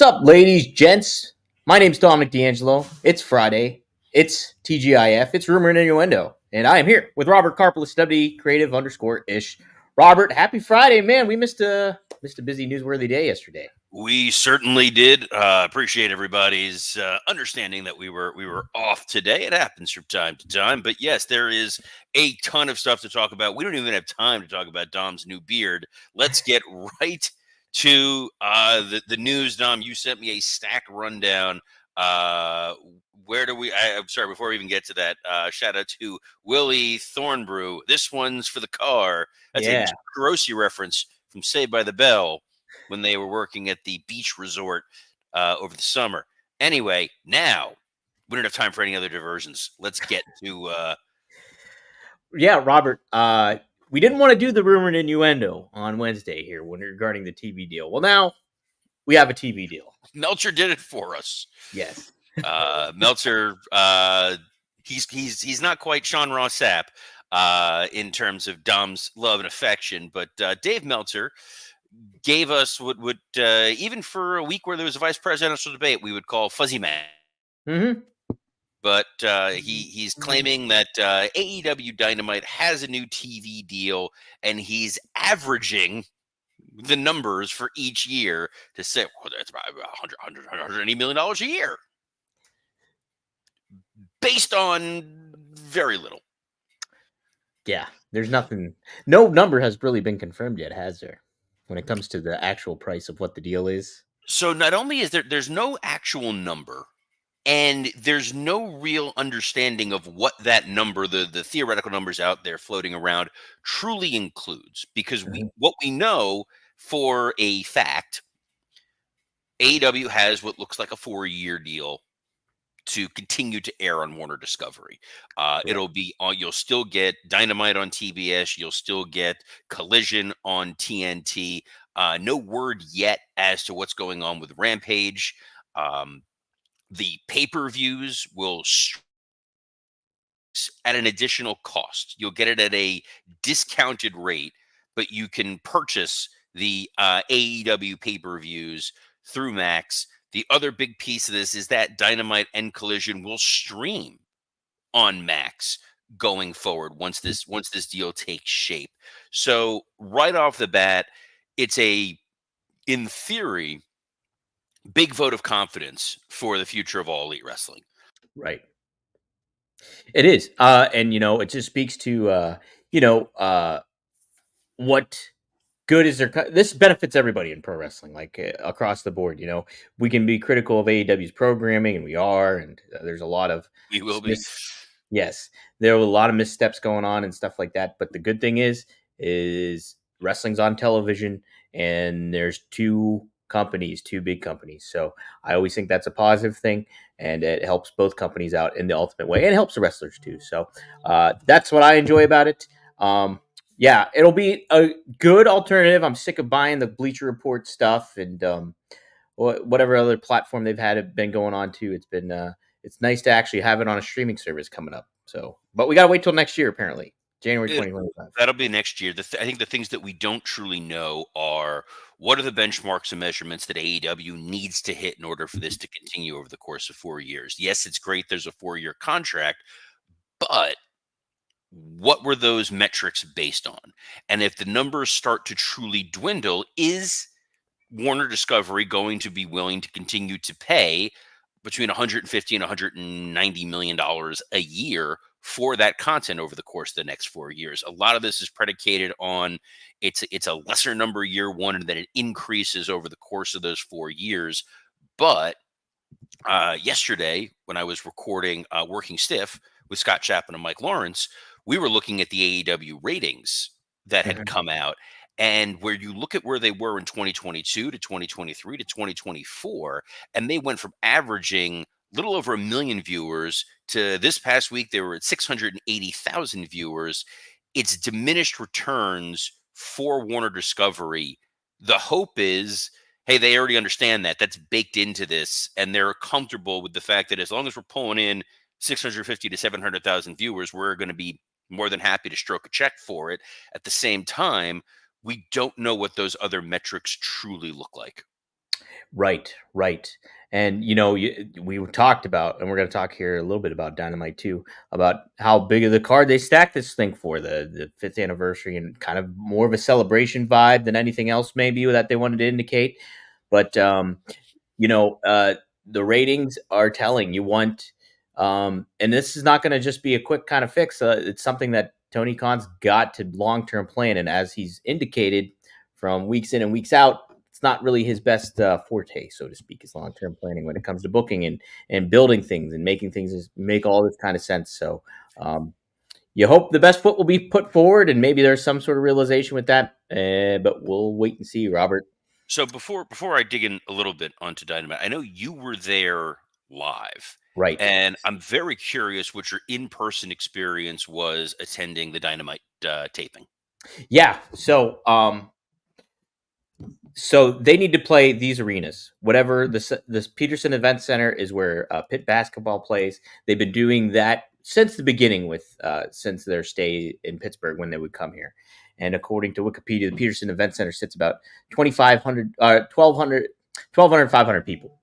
What's up, ladies, gents? My name's Dominic D'Angelo. It's Friday. It's TGIF. It's Rumor and Innuendo. And I am here with Robert Karpelis, WD Creative _ish. Robert, happy Friday, man. We missed a busy newsworthy day yesterday. We certainly did. Appreciate everybody's understanding that we were off today. It happens from time to time, but yes, there is a ton of stuff to talk about. We don't even have time to talk about Dom's new beard. Let's get right to the news. Dom, you sent me a stacked rundown. Where do we? I'm sorry. Before we even get to that, shout out to Willie Thornbrew. This one's for the car. That's a grocery reference from Saved by the Bell, when they were working at the beach resort over the summer. Anyway, now we don't have time for any other diversions. Let's get to Robert. We didn't want to do the Rumor and Innuendo on Wednesday here when regarding the TV deal. Well, now we have a TV deal. Meltzer did it for us. Yes. Meltzer, he's not quite Sean Ross Sapp in terms of Dom's love and affection, but Dave Meltzer gave us what would even for a week where there was a vice presidential debate, we would call fuzzy man. Mm-hmm. But he's claiming that AEW Dynamite has a new TV deal, and he's averaging the numbers for each year to say, well, that's about $180 million a year, based on very little. Yeah, there's nothing. No number has really been confirmed yet, has there? When it comes to the actual price of what the deal is. So not only is there's no actual number, and there's no real understanding of what that number, the theoretical numbers out there floating around, truly includes. Because what we know for a fact, AEW has what looks like a 4-year deal to continue to air on Warner Discovery. It'll be on. You'll still get Dynamite on TBS. You'll still get Collision on TNT. No word yet as to what's going on with Rampage. The pay-per-views will at an additional cost. You'll get it at a discounted rate, but you can purchase the AEW pay-per-views through Max. The other big piece of this is that Dynamite and Collision will stream on Max going forward once this deal takes shape. So right off the bat, it's in theory, big vote of confidence for the future of All Elite Wrestling. Right. It is. And it just speaks to what good is there. This benefits everybody in pro wrestling, like across the board. We can be critical of AEW's programming, and we are, and there's a lot of we will be. Yes, there are a lot of missteps going on and stuff like that. But the good thing is wrestling's on television, and there's two big companies. So I always think that's a positive thing, and it helps both companies out in the ultimate way, and it helps the wrestlers too. So that's what I enjoy about it. Yeah, it'll be a good alternative. I'm sick of buying the Bleacher Report stuff and whatever other platform they've been going on to. It's nice to actually have it on a streaming service coming up. So, but we got to wait till next year, apparently. January 2025. That'll be next year. I think the things that we don't truly know are what are the benchmarks and measurements that AEW needs to hit in order for this to continue over the course of 4 years. Yes, it's great there's a 4-year contract, but what were those metrics based on? And if the numbers start to truly dwindle, is Warner Discovery going to be willing to continue to pay between $150 and $190 million a year for that content over the course of the next 4 years? A lot of this is predicated on it's a lesser number year one, and then it increases over the course of those 4 years. But yesterday, when I was recording Working Stiff with Scott Chapman and Mike Lawrence, we were looking at the AEW ratings that had come out. And where you look at where they were in 2022 to 2023 to 2024, and they went from averaging a little over 1 million viewers to this past week, they were at 680,000 viewers. It's diminished returns for Warner Discovery. The hope is, hey, they already understand that. That's baked into this, and they're comfortable with the fact that as long as we're pulling in 650 to 700,000 viewers, we're going to be more than happy to stroke a check for it. At the same time, we don't know what those other metrics truly look like. Right, right. And we talked about, and we're going to talk here a little bit about Dynamite too, about how big of the card they stacked this thing for the fifth anniversary, and kind of more of a celebration vibe than anything else, maybe that they wanted to indicate. But you know, the ratings are telling. You want, and this is not going to just be a quick kind of fix. It's something that Tony Khan's got to long term plan, and as he's indicated from weeks in and weeks out, it's not really his best forte, so to speak, is long term planning when it comes to booking and building things and making things make all this kind of sense. So. You hope the best foot will be put forward, and maybe there's some sort of realization with that. But we'll wait and see, Robert. So before I dig in a little bit onto Dynamite, I know you were there live, Right. and I'm very curious what your in-person experience was attending the Dynamite taping. Yeah. So they need to play these arenas. Whatever this Peterson Event Center is where Pitt basketball plays. They've been doing that since the beginning with since their stay in Pittsburgh when they would come here. And according to Wikipedia, the Peterson Event Center sits about 2,500, 1,200, 1,200, people,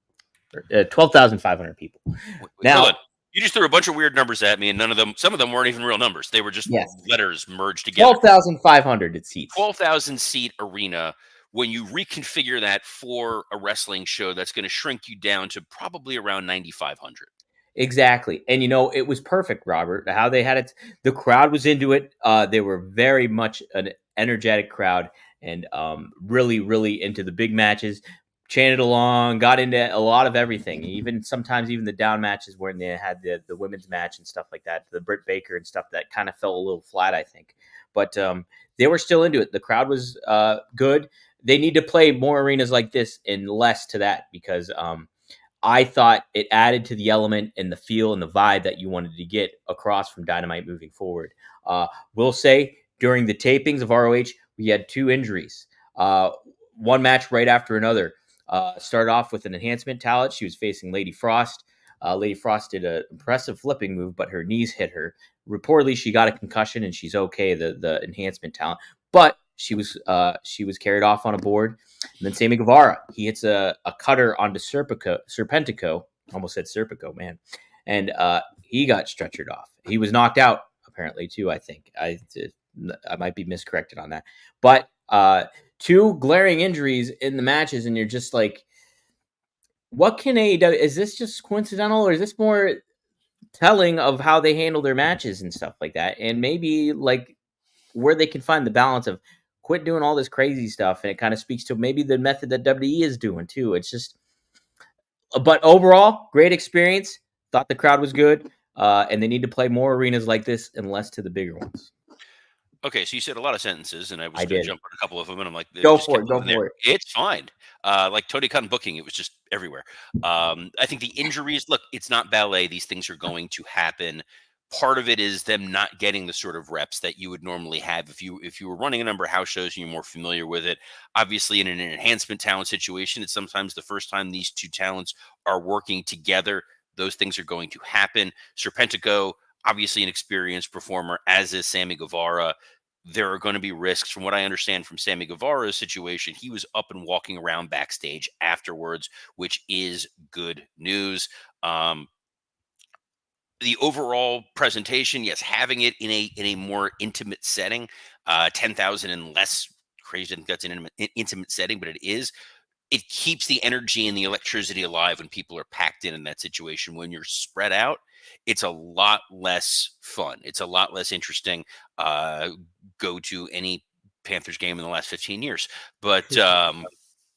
12,500 people. Wait, hold Now, on. You just threw a bunch of weird numbers at me, and some of them weren't even real numbers. They were just yes, letters merged together. 12,500 it seats. 12,000 seat arena. When you reconfigure that for a wrestling show, that's going to shrink you down to probably around 9,500. Exactly. And it was perfect, Robert. How they had it. The crowd was into it. They were very much an energetic crowd, and really, really into the big matches. Chanted along, got into a lot of everything. Even sometimes even the down matches when they had the women's match and stuff like that, the Britt Baker and stuff that kind of fell a little flat, I think. But they were still into it. The crowd was good. They need to play more arenas like this and less to that, because I thought it added to the element and the feel and the vibe that you wanted to get across from Dynamite moving forward. We'll say during the tapings of ROH, we had two injuries. One match right after another. Started off with an enhancement talent. She was facing Lady Frost. Lady Frost did an impressive flipping move, but her knees hit her. Reportedly, she got a concussion and she's okay. The enhancement talent, but she was carried off on a board. And then Sammy Guevara, he hits a cutter onto Serpentico. Almost said Serpico, man. And he got stretchered off. He was knocked out, apparently, too, I think. I might be miscorrected on that. But two glaring injuries in the matches, and you're just like, what can AEW? Is this just coincidental, or is this more telling of how they handle their matches and stuff like that? And maybe, like, where they can find the balance of quit doing all this crazy stuff, and it kind of speaks to maybe the method that WWE is doing too. It's just, but overall, great experience. Thought the crowd was good, and they need to play more arenas like this and less to the bigger ones. Okay, so you said a lot of sentences, and I was I going to did. jump on a couple of them, and I'm like, Go just for keep it. Go moving there. for it. It's fine. Like Tony Khan booking, it was just everywhere. I think the injuries, look, it's not ballet. These things are going to happen. Part of it is them not getting the sort of reps that you would normally have if you were running a number of house shows and you're more familiar with it. Obviously, in an enhancement talent situation, it's sometimes the first time these two talents are working together. Those things are going to happen. Serpentico, obviously an experienced performer, as is Sammy Guevara. There are going to be risks. From what I understand from Sammy Guevara's situation, he was up and walking around backstage afterwards, which is good news. The overall presentation, yes, having it in a more intimate setting, 10,000 and less. Crazy, I think that's an intimate setting, but it is. It keeps the energy and the electricity alive when people are packed in that situation. When you're spread out, it's a lot less fun. It's a lot less interesting. Go to any Panthers game in the last 15 years, but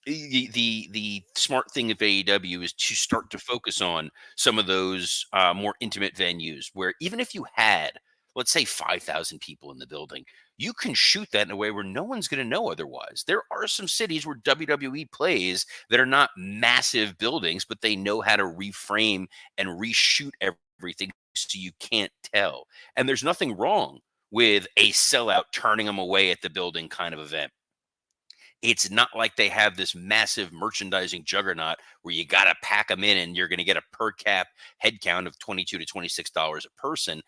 the smart thing of AEW is to start to focus on some of those more intimate venues where even if you had, let's say, 5,000 people in the building, you can shoot that in a way where no one's going to know otherwise. There are some cities where WWE plays that are not massive buildings, but they know how to reframe and reshoot everything so you can't tell. And there's nothing wrong with a sellout turning them away at the building kind of event. It's not like they have this massive merchandising juggernaut where you got to pack them in and you're going to get a per cap head count of $22 to $26 a person.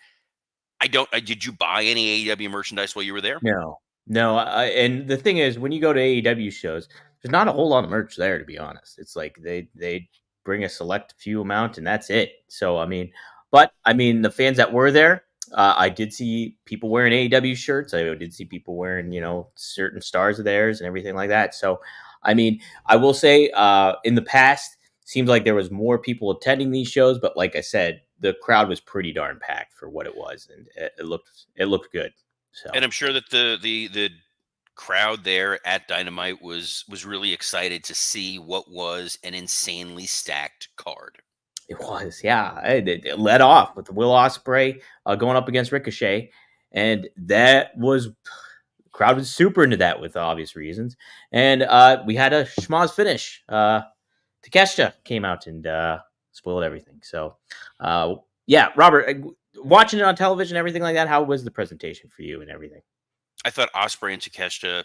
Did you buy any AEW merchandise while you were there? No, no. And the thing is, when you go to AEW shows, there's not a whole lot of merch there, to be honest. It's like they bring a select few amount and that's it. So I mean, but I mean, the fans that were there, I did see people wearing AEW shirts. I did see people wearing, certain stars of theirs and everything like that. So, I mean, I will say, in the past, seems like there was more people attending these shows, but like I said, the crowd was pretty darn packed for what it was, and it looked good. And So I'm sure that the crowd there at Dynamite was really excited to see what was an insanely stacked card. it was, yeah. It led off with Will Ospreay going up against Ricochet, and that was crowd was super into that with obvious reasons. And we had a schmoz finish. Takeshita came out and spoiled everything. So, yeah, Robert, watching it on television, everything like that. How was the presentation for you and everything? I thought Osprey and Takeshita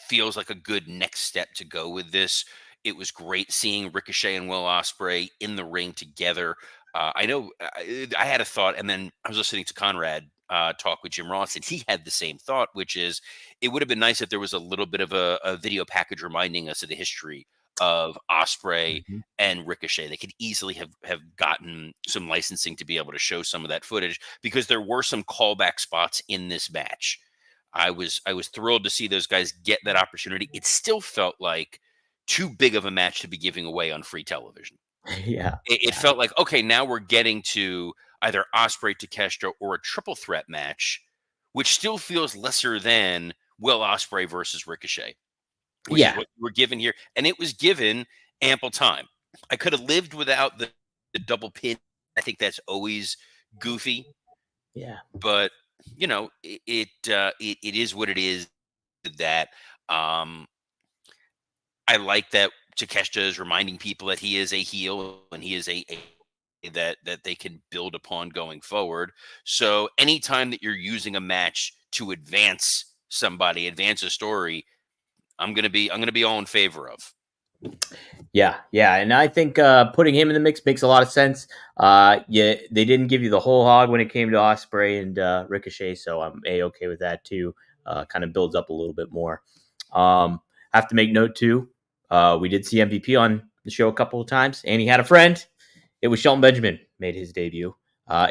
feels like a good next step to go with this. It was great seeing Ricochet and Will Osprey in the ring together. I know I had a thought, and then I was listening to Conrad talk with Jim Ross, and he had the same thought, which is it would have been nice if there was a little bit of a video package reminding us of the history of Osprey Mhm. and Ricochet. They could easily have gotten some licensing to be able to show some of that footage because there were some callback spots in this match. I was thrilled to see those guys get that opportunity. It still felt like too big of a match to be giving away on free television. Yeah, It yeah, felt like, okay, now we're getting to either Osprey Takeshita or a triple threat match, which still feels lesser than Will Osprey versus Ricochet, which is yeah, what we're given here, and it was given ample time. I could have lived without the double pin. I think that's always goofy, yeah. but it is what it is. That um, I like that Takeshita is reminding people that he is a heel and he is that they can build upon going forward. So anytime that you're using a match to advance somebody, advance a story, I'm gonna be all in favor of. Yeah, yeah, and I think putting him in the mix makes a lot of sense. Yeah, they didn't give you the whole hog when it came to Osprey and Ricochet, so I'm a okay with that too. Kind of builds up a little bit more. Have to make note too. We did see MVP on the show a couple of times, and he had a friend. It was Shelton Benjamin made his debut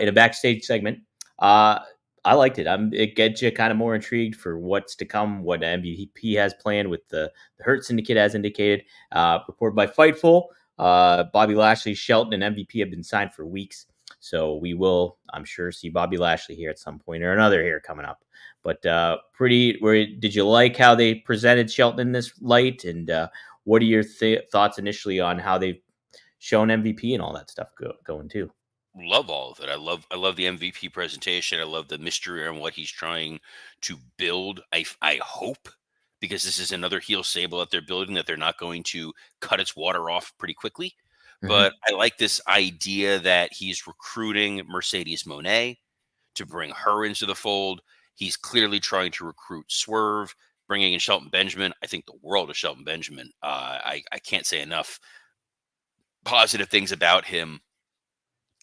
in a backstage segment. Uh, I liked it. It gets you kind of more intrigued for what's to come, what MVP has planned with the Hurt Syndicate, as indicated. Reported by Fightful, Bobby Lashley, Shelton, and MVP have been signed for weeks. So we will, I'm sure, see Bobby Lashley here at some point or another here coming up. But did you like how they presented Shelton in this light? And what are your thoughts initially on how they've shown MVP and all that stuff going too? Love all of it. I love the MVP presentation. I love the mystery on what he's trying to build. I hope because this is another heel stable that they're building that they're not going to cut its water off pretty quickly. Hmm. But I like this idea that he's recruiting Mercedes Monet to bring her into the fold. He's clearly trying to recruit Swerve, bringing in Shelton Benjamin. I think the world of Shelton Benjamin. I can't say enough positive things about him,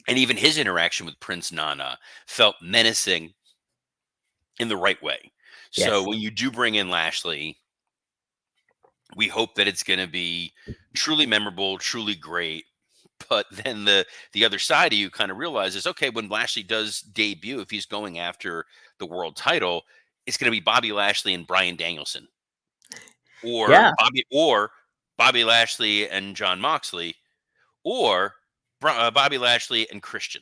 and even his interaction with Prince Nana felt menacing in the right way. So Yes. when you do bring in Lashley, we hope that it's going to be truly memorable, truly great. But then the other side of you kind of realizes, okay, when Lashley does debut, if he's going after the world title, it's going to be Bobby Lashley and Brian Danielson, or Yeah. Bobby Lashley and John Moxley, or Bobby Lashley and Christian.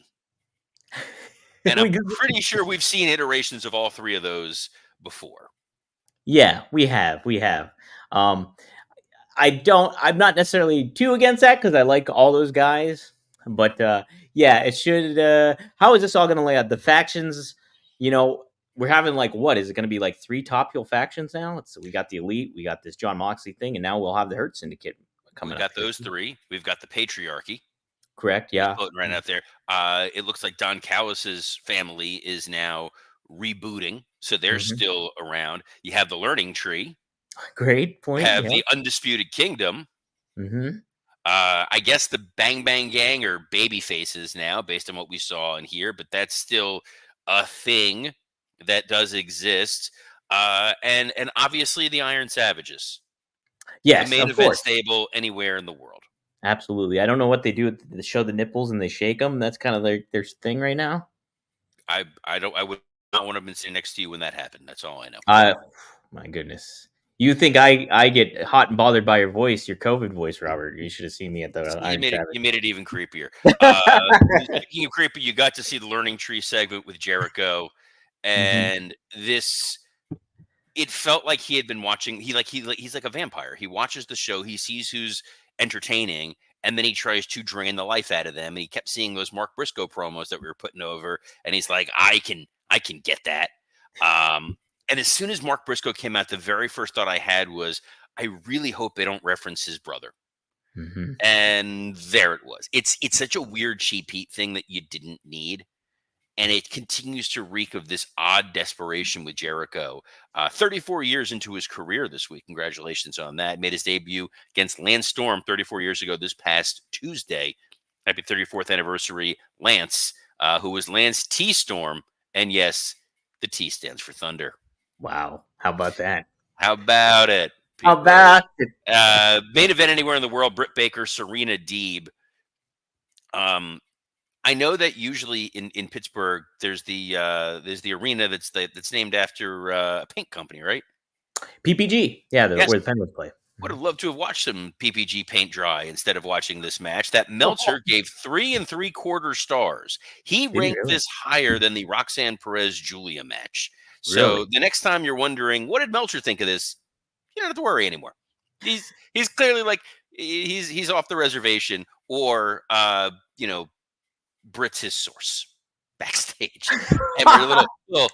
And we I'm go- pretty sure we've seen iterations of all three of those before. yeah, we have. We have. Um, I'm not necessarily too against that because I like all those guys. But yeah, it should. How is this all going to lay out? The factions, you know, we're having like what is it going to be like three top heel factions now? We got the Elite, we got this John Moxley thing, and now we'll have the Hurt Syndicate We've coming up got here. those three. We've got the patriarchy Correct? that's Yeah. floating right out there. It looks like Don Callis's family is now rebooting, so they're Hmm. still around. You have the Learning Tree, Great you point. have Yeah. the Undisputed Kingdom. Hmm. I guess the Bang Bang Gang are baby faces now, based on what we saw in here, but that's still a thing that does exist. And obviously the Iron Savages, the Yes, main of event course. stable anywhere in the world. Absolutely. I don't know what they do with the show the nipples and they shake them. That's kind of their thing right now. I would not want to have been sitting next to you when that happened. That's all I know. Uh my goodness. You think I get hot and bothered by your voice, your COVID voice, Robert. You should have seen me at the See, Iron Savage. you made it even creepier. Uh, Speaking of creepy, you got to see the Learning Tree segment with Jericho, Mhm. and this it felt like he had been watching. He's like a vampire. He watches the show, he sees who's entertaining, and then he tries to drain the life out of them. And he kept seeing those Mark Briscoe promos that we were putting over, and he's like, I can get that. And as soon as Mark Briscoe came out, the very first thought I had was, I really hope they don't reference his brother. Mhm. And there it was. It's such a weird cheap heat thing that you didn't need, and it continues to reek of this odd desperation with Jericho. 34 years into his career this week. Congratulations on that. Made his debut against Lance Storm 34 years ago this past Tuesday. Happy 34th anniversary, Lance, who was Lance T Storm. And yes, the T stands for Thunder. Wow. How about that? How about it, How people? about it? Main event anywhere in the world, Britt Baker, Serena Deeb. Um, I know that usually in Pittsburgh, there's the arena that's named after a paint company, right? PPG. Yeah, Yes. where the Penguins play. Would have loved to have watched some PPG paint dry instead of watching this match. That Meltzer gave 3 3/4 stars. He Did he ranked really? this higher than the Roxanne Perez Julia match. So Really? the next time you're wondering what did Meltzer think of this, you don't have to worry anymore. He's clearly like he's off the reservation, or Brit's his source backstage. And we're a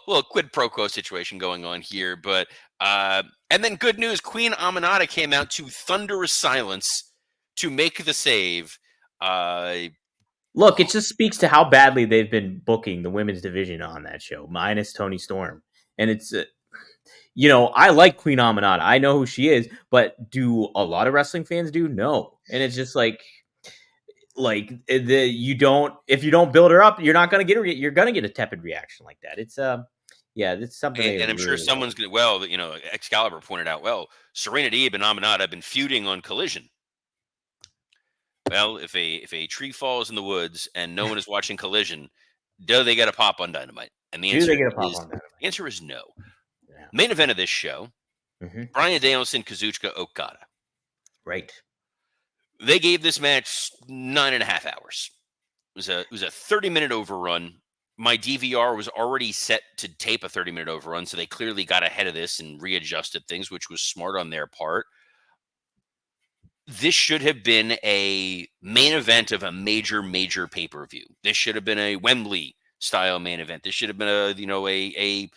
little quid pro quo situation going on here. But and then good news, Queen Aminata came out to thunderous silence to make the save. Uh, Look, it just speaks to how badly they've been booking the women's division on that show, minus Tony Storm. And it's, I like Queen Aminata. I know who she is, but do a lot of wrestling fans do? No. And it's just you don't, if you don't build her up, you're not going to you're going to get a tepid reaction like that. It's, yeah, it's something they and I'm sure really someone's going to, well, Excalibur pointed out, well, Serena Deeb and Aminata have been feuding on Collision. Well, if a tree falls in the woods and no one is watching Collision, do they get a pop on Dynamite? And do they get a pop on that? the answer is no. Yeah. Main event of this show, Mm-hmm. Bryan Danielson, Kazuchika Okada. Right. They gave this match 9.5 hours. It was a 30-minute overrun. My DVR was already set to tape a 30-minute overrun, so they clearly got ahead of this and readjusted things, which was smart on their part. This should have been a main event of a major pay-per-view. This should have been a Wembley style main event. This should have been a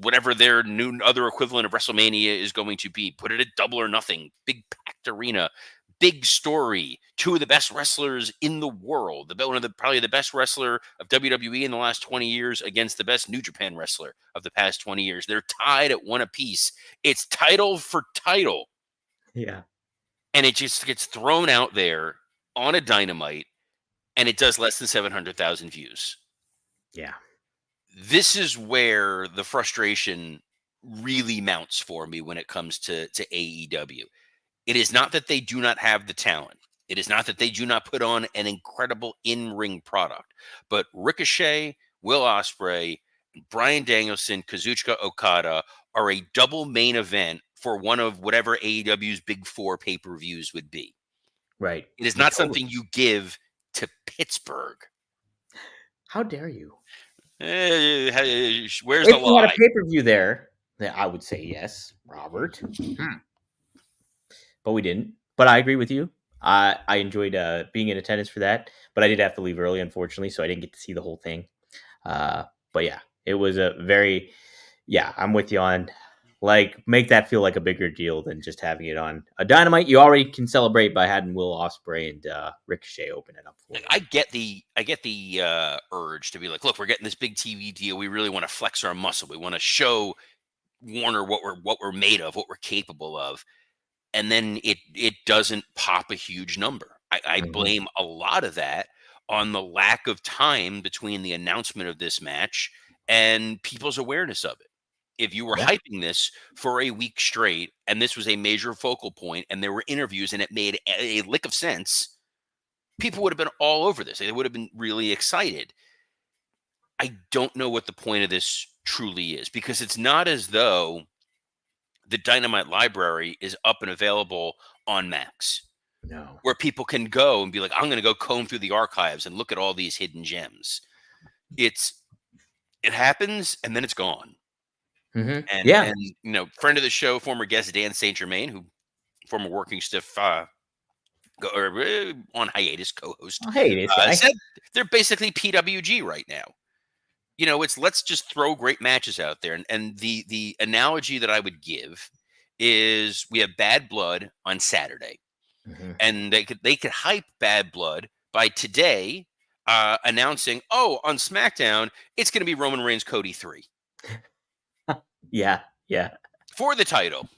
whatever their new other equivalent of WrestleMania is going to be. Put it at Double or Nothing, big packed arena, big story. Two of the best wrestlers in the world. Probably the best wrestler of WWE in the last 20 years against the best New Japan wrestler of the past 20 years. They're tied at one apiece. It's title for title. Yeah. And it just gets thrown out there on a Dynamite, and it does less than 700,000 views. Yeah. This is where the frustration really mounts for me when it comes to AEW. It is not that they do not have the talent. It is not that they do not put on an incredible in-ring product. But Ricochet, Will Ospreay, Bryan Danielson, Kazuchika Okada are a double main event for one of whatever AEW's big four pay-per-views would be. Right. It is not Totally. something you give to Pittsburgh. How dare you? Where's the If we had a lie? pay-per-view there, then I would say yes, Robert. But we didn't. But I agree with you. I enjoyed being in attendance for that, but I did have to leave early, unfortunately, so I didn't get to see the whole thing. But yeah, it was a very, yeah, I'm with you on, make that feel like a bigger deal than just having it on a Dynamite. You already can celebrate by having Will Ospreay and Ricochet open it up for you. I get the urge to be like, look, we're getting this big TV deal. We really want to flex our muscle. We want to show Warner what we're made of, what we're capable of. And then it doesn't pop a huge number. I blame a lot of that on the lack of time between the announcement of this match and people's awareness of it. If you were Yeah. hyping this for a week straight and this was a major focal point and there were interviews and it made a lick of sense, people would have been all over this. They would have been really excited. I don't know what the point of this truly is, because it's not as though the Dynamite library is up and available on Max, No. where people can go and be like, I'm going to go comb through the archives and look at all these hidden gems. It happens and then it's gone. Yeah. And friend of the show, former guest Dan St. Germain, who former working stiff on hiatus co-host, Oh, hey, this guy. said they're basically PWG right now. It's let's just throw great matches out there. And the analogy that I would give is we have Bad Blood on Saturday, and they could hype Bad Blood by today, announcing, on SmackDown it's going to be Roman Reigns Cody 3 Yeah. Yeah. for the title,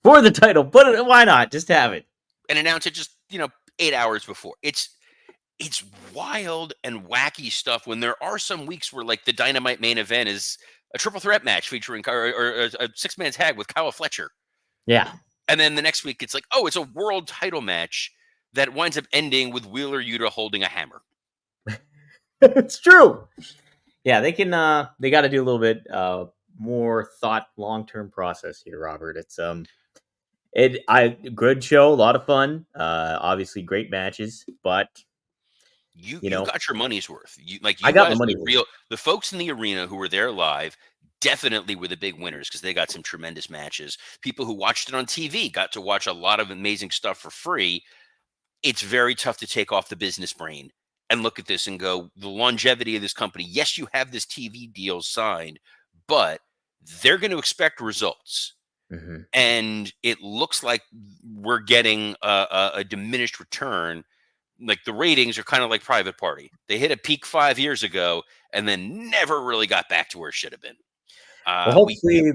For the title, but why not? Just have it. and announce it just 8 hours before. It's wild and wacky stuff when there are some weeks where, like, the Dynamite main event is a triple threat match featuring or a six-man tag with Kyle Fletcher. Yeah. And then the next week it's like, it's a world title match that winds up ending with Wheeler Yuta holding a hammer. It's true. Yeah, they can they got to do a little bit more thought, long-term process here, Robert. It's good show, a lot of fun. Obviously great matches, but You got your money's worth. You I got my guys, money worth. the folks in the arena who were there live definitely were the big winners, because they got some tremendous matches. People who watched it on TV got to watch a lot of amazing stuff for free. It's very tough to take off the business brain and look at this and go, the longevity of this company. Yes, you have this TV deal signed, but they're going to expect results. And it looks like we're getting a diminished return. Like, the ratings are kind of like Private Party. They hit a peak 5 years ago and then never really got back to where it should have been. Well, hopefully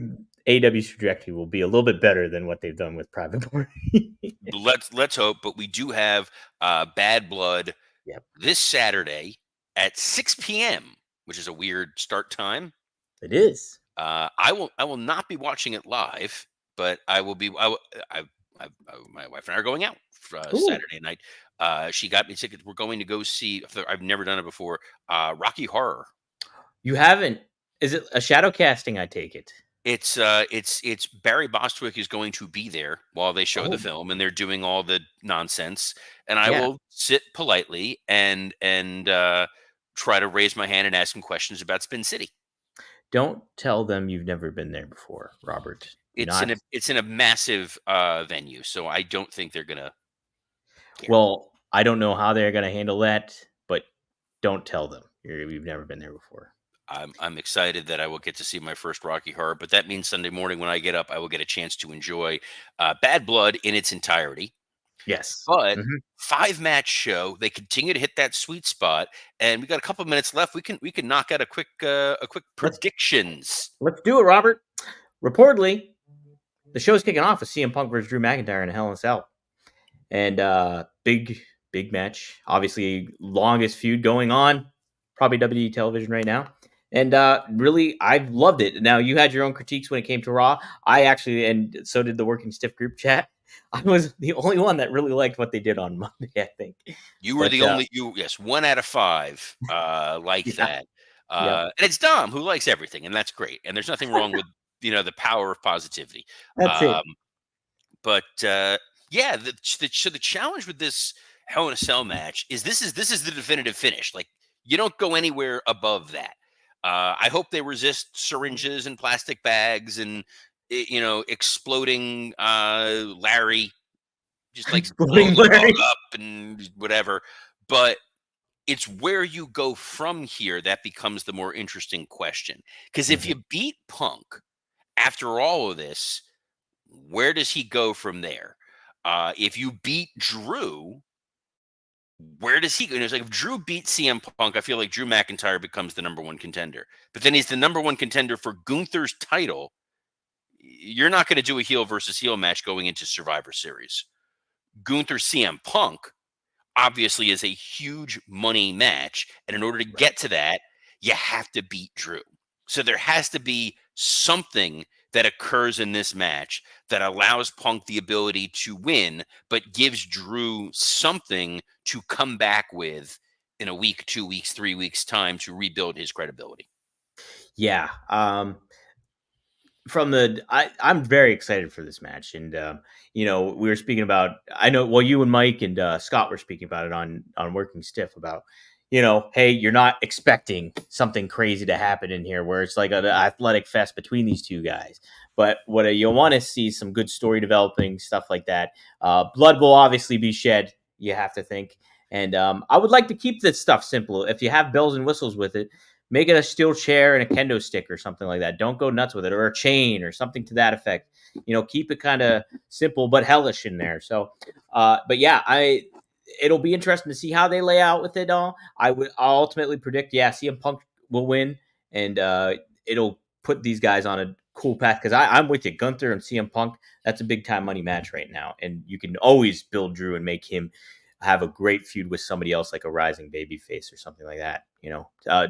AEW's trajectory will be a little bit better than what they've done with Private Party. Let's hope. But we do have Bad Blood this Saturday at 6 p.m., which is a weird start time. It is. I will not be watching it live, but I will be. My wife and I are going out Saturday night. She got me tickets. We're going to go see. I've never done it before. Rocky Horror. You haven't? Is it a shadow casting? I take it. It's Barry Bostwick is going to be there while they show the film, and they're doing all the nonsense. And I will sit politely and try to raise my hand and ask him questions about Spin City. Don't tell them you've never been there before, Robert. It's in a massive venue, so I don't think they're gonna care. Well, I don't know how they're gonna handle that, but don't tell them you've never been there before. I'm excited that I will get to see my first Rocky Horror, but that means Sunday morning when I get up, I will get a chance to enjoy Bad Blood in its entirety. Yes, but 5-match show. They continue to hit that sweet spot, and we got a couple of minutes left. We can knock out a quick predictions. Let's do it, Robert. Reportedly, the show's kicking off with CM Punk versus Drew McIntyre in a Hell in a Cell, and big match. Obviously, longest feud going on, probably WWE television right now. And really, I've loved it. Now, you had your own critiques when it came to Raw. I actually, and so did the Working Stiff group chat. I was the only one that really liked what they did on Monday, I think. You were the only, yes, 1 out of 5 like that. And it's Dom who likes everything, and that's great. And there's nothing wrong with, the power of positivity. That's it. But yeah, so the challenge with this Hell in a Cell match is this is the definitive finish. Like, you don't go anywhere above that. I hope they resist syringes and plastic bags and exploding Larry, just like blowing Larry up and whatever. But it's where you go from here that becomes the more interesting question. Because if you beat Punk after all of this, where does he go from there? If you beat Drew, where does he go? It's like, if Drew beats CM Punk, I feel like Drew McIntyre becomes the number 1 contender. But then he's the number 1 contender for Gunther's title. You're not going to do a heel versus heel match going into Survivor Series. Gunther CM Punk obviously is a huge money match. And in order to get to that, you have to beat Drew. So there has to be something that occurs in this match that allows Punk the ability to win, but gives Drew something to come back with in a week, 2 weeks, 3 weeks time to rebuild his credibility. Yeah. I'm very excited for this match, and we were speaking about. I know, well, you and Mike and Scott were speaking about it on Working Stiff about, hey, you're not expecting something crazy to happen in here where it's like an athletic fest between these two guys, but what you'll want to see some good story developing stuff like that. Blood will obviously be shed. You have to think, and I would like to keep this stuff simple. If you have bells and whistles with it, make it a steel chair and a kendo stick or something like that. Don't go nuts with it, or a chain or something to that effect. Keep it kind of simple but hellish in there. So, but yeah, it'll be interesting to see how they lay out with it all. I'll ultimately predict, yeah, CM Punk will win, and it'll put these guys on a cool path, because I'm with you. Gunther and CM Punk, that's a big time money match right now, and you can always build Drew and make him have a great feud with somebody else, like a rising baby face or something like that.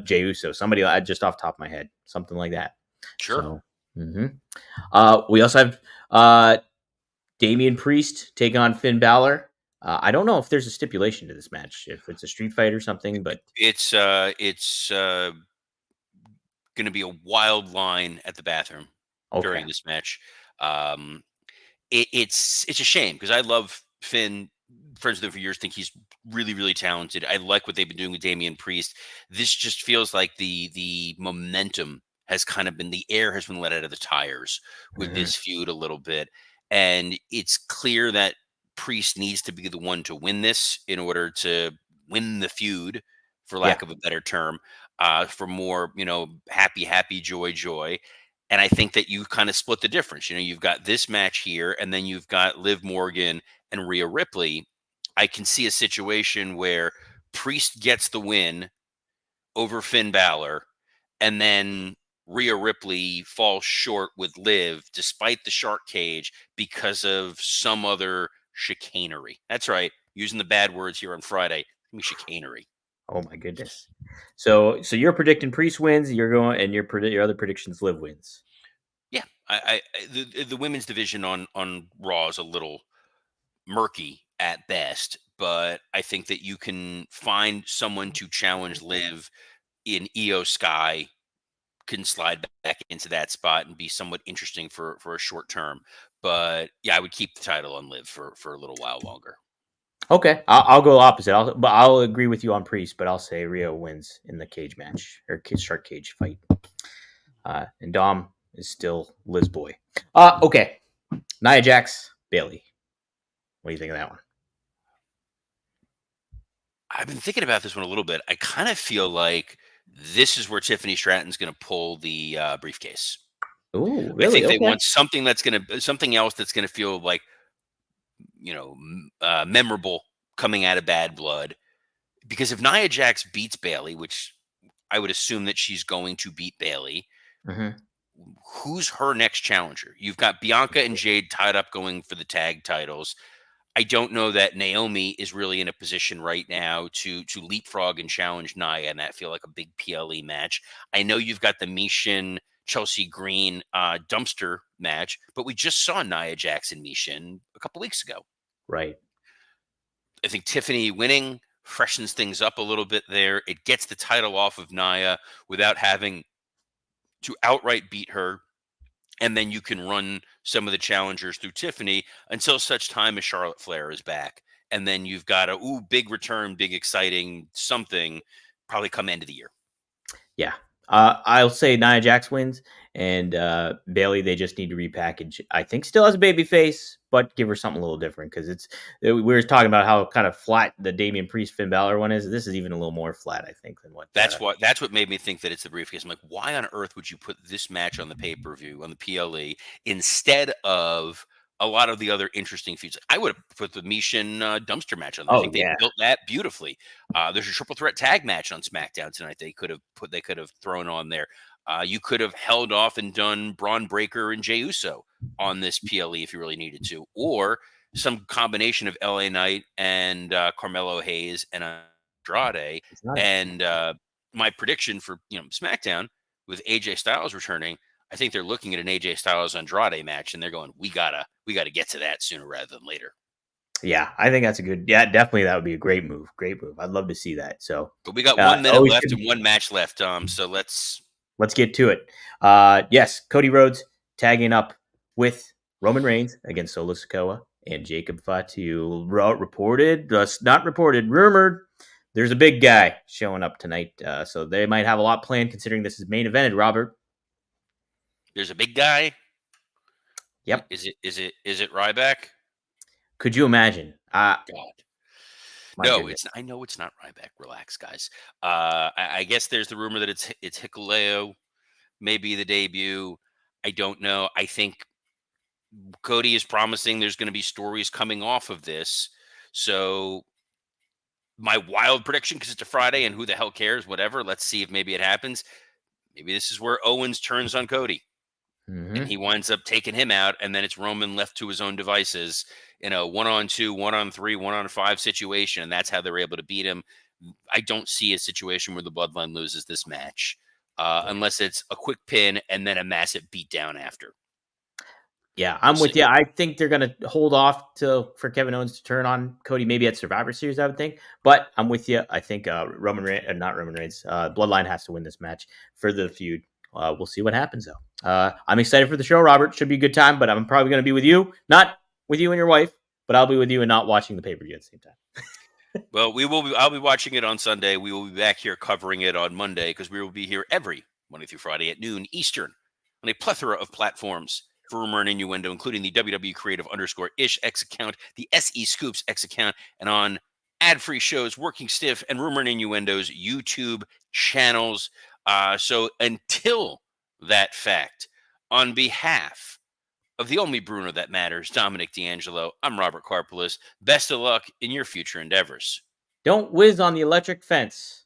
Jey Uso, somebody just off the top of my head, something like that. Sure. So, we also have Damian Priest take on Finn Balor. I don't know if there's a stipulation to this match, if it's a street fight or something, but It's going to be a wild line at the bathroom okay. during this match. Um, it's a shame because I love Finn. Friends with him for years, think he's really, really talented. I like what they've been doing with Damian Priest. This just feels like the momentum has kind of been, the air has been let out of the tires with Mhm. this feud a little bit, and it's clear that Priest needs to be the one to win this in order to win the feud, for Yeah, lack of a better term, for more, happy, happy, joy, joy. And I think that you kind of split the difference. You've got this match here, and then you've got Liv Morgan and Rhea Ripley. I can see a situation where Priest gets the win over Finn Balor, and then Rhea Ripley falls short with Liv despite the shark cage because of some other chicanery. That's right. Using the bad words here on Friday. Chicanery. oh my goodness. So you're predicting Priest wins, you're going, and your other predictions, Liv wins. Yeah, the women's division on Raw is a little murky at best, but I think that you can find someone to challenge Liv in Io Sky, can slide back into that spot and be somewhat interesting for a short term. But yeah, I would keep the title on Liv for a little while longer. Okay, I'll go opposite. I'll agree with you on Priest, but I'll say Rio wins in the cage match, or shark cage fight. And Dom is still Liz boy. Okay, Nia Jax, Bailey. What do you think of that one? I've been thinking about this one a little bit. I kind of feel like this is where Tiffany Stratton's going to pull the briefcase. Ooh, I really? think they Okay. want something else that's going to feel like, memorable coming out of Bad Blood. Because if Nia Jax beats Bailey, which I would assume that she's going to beat Bailey, Mm-hmm. who's her next challenger? You've got Bianca and Jade tied up going for the tag titles. I don't know that Naomi is really in a position right now to leapfrog and challenge Nia, and that feel like a big PLE match. I know you've got the Mishin Chelsea Green dumpster match, but we just saw Nia Jackson Mishin a couple weeks ago. Right. I think Tiffany winning freshens things up a little bit there. It gets the title off of Nia without having to outright beat her. And then you can run some of the challengers through Tiffany until such time as Charlotte Flair is back. And then you've got a big return, big exciting something, probably come end of the year. Yeah. I'll say Nia Jax wins, and Bailey, they just need to repackage. I think still has a baby face, but give her something a little different, because we were talking about how kind of flat the Damian Priest Finn Balor one is. This is even a little more flat, I think, than what. That's what made me think that it's the briefcase. I'm like, why on earth would you put this match on the pay-per-view on the PLE instead of a lot of the other interesting feuds? I would have put the Mishin dumpster match on there. I Oh think they yeah, built that beautifully. There's a triple threat tag match on SmackDown tonight. They could have thrown on there. You could have held off and done Braun Breaker and Jey Uso on this PLE if you really needed to, or some combination of LA Knight and Carmelo Hayes and Andrade. it's not. And my prediction for SmackDown with AJ Styles returning, I think they're looking at an AJ Styles Andrade match, and they're going, we gotta get to that sooner rather than later. Yeah, I think that's a good. Yeah, definitely that would be a great move. Great move. I'd love to see that. So, But we got 1 minute always left good. and one match left. So Let's get to it. Yes, Cody Rhodes tagging up with Roman Reigns against Solo Sikoa and Jacob Fatu. Not reported, rumored. There's a big guy showing up tonight, so they might have a lot planned considering this is main evented. Robert. there's a big guy. Yep. Is it Ryback? Could you imagine? God. My No, goodness. I know it's not Ryback. Relax, guys. I guess there's the rumor that it's Hikuleo, maybe the debut. I don't know. I think Cody is promising there's going to be stories coming off of this. So my wild prediction, because it's a Friday and who the hell cares? Whatever. Let's see if maybe it happens. Maybe this is where Owens turns on Cody and Mm-hmm. he winds up taking him out, and then it's Roman left to his own devices in a 1-on-2, 1-on-3, 1-on-5 situation, and that's how they're able to beat him. I don't see a situation where the Bloodline loses this match Yeah. unless it's a quick pin and then a massive beatdown after. Yeah, We'll I'm with see. you. I think they're gonna hold off for Kevin Owens to turn on Cody, maybe at Survivor Series, I would think. But I'm with you. I think not Roman Reigns, Bloodline has to win this match for the feud. We'll see what happens though. I'm excited for the show, Robert. Should be a good time, but I'm probably gonna be with you, not with you and your wife, but I'll be with you and not watching the pay-per-view at the same time. Well, I'll be watching it on Sunday. We will be back here covering it on Monday because we will be here every Monday through Friday at noon Eastern on a plethora of platforms for Rumor and Innuendo, including the WWE Creative _ish X account, the SE Scoops X account, and on ad-free shows, Working Stiff and Rumor and Innuendo's YouTube channels. So until that fact, on behalf of the only Bruno that matters, Dominic D'Angelo, I'm Robert Karpolis. Best of luck in your future endeavors. Don't whiz on the electric fence.